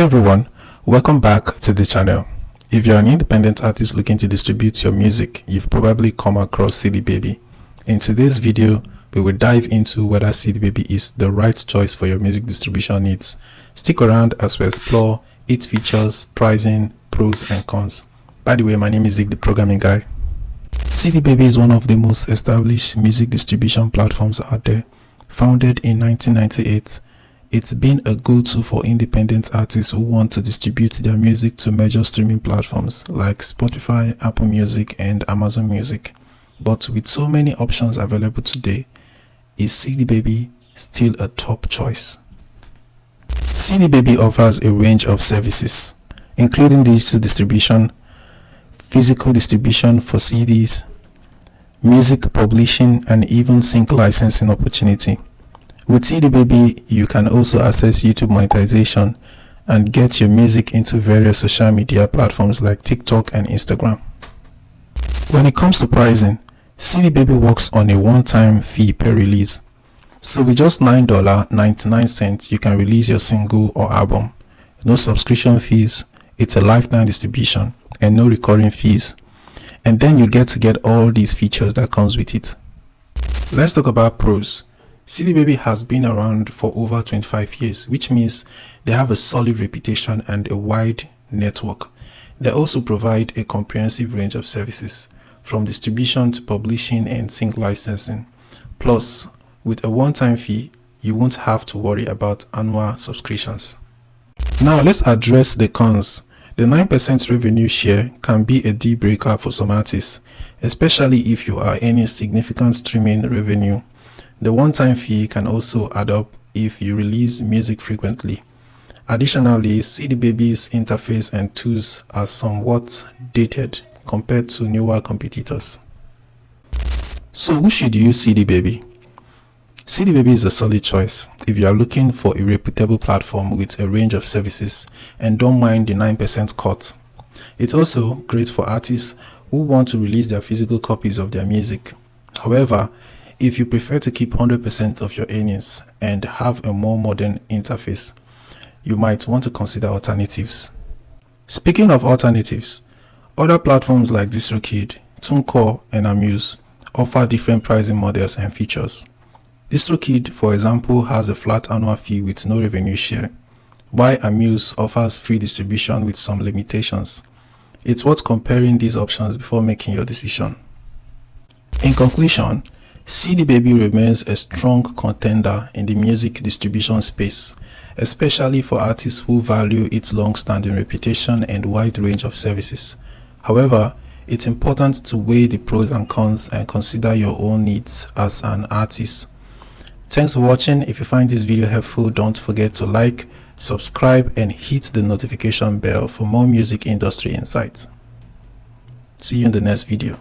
Hey everyone, welcome back to the channel. If you're an independent artist looking to distribute your music, you've probably come across CD Baby. In today's video, we will dive into whether CD Baby is the right choice for your music distribution needs. Stick around as we explore its features, pricing, pros and cons. By the way, my name is Zig, the programming guy. CD Baby is one of the most established music distribution platforms out there. Founded in 1998, it's been a go-to for independent artists who want to distribute their music to major streaming platforms like Spotify, Apple Music, and Amazon Music. But with so many options available today, is CD Baby still a top choice? CD Baby offers a range of services, including digital distribution, physical distribution for CDs, music publishing, and even sync licensing opportunity. With CD Baby, you can also access YouTube monetization and get your music into various social media platforms like TikTok and Instagram. When it comes to pricing, CD Baby works on a one-time fee per release. So with just $9.99, you can release your single or album. No subscription fees, it's a lifetime distribution, and no recurring fees. And then you get to get all these features that comes with it. Let's talk about pros. CD Baby has been around for over 25 years, which means they have a solid reputation and a wide network. They also provide a comprehensive range of services, from distribution to publishing and sync licensing. Plus, with a one-time fee, you won't have to worry about annual subscriptions. Now let's address the cons. The 9% revenue share can be a deal breaker for some artists, especially if you are earning significant streaming revenue. The one-time fee can also add up if you release music frequently. Additionally, CD Baby's interface and tools are somewhat dated compared to newer competitors. So who should use CD Baby? CD Baby is a solid choice if you are looking for a reputable platform with a range of services and don't mind the 9% cut. It's also great for artists who want to release their physical copies of their music. However, if you prefer to keep 100% of your earnings and have a more modern interface, you might want to consider alternatives. Speaking of alternatives, other platforms like DistroKid, TuneCore, and Amuse offer different pricing models and features. DistroKid, for example, has a flat annual fee with no revenue share, while Amuse offers free distribution with some limitations. It's worth comparing these options before making your decision. In conclusion, CD Baby remains a strong contender in the music distribution space, especially for artists who value its long-standing reputation and wide range of services. However, it's important to weigh the pros and cons and consider your own needs as an artist. Thanks for watching. If you find this video helpful, don't forget to like, subscribe, and hit the notification bell for more music industry insights. See you in the next video.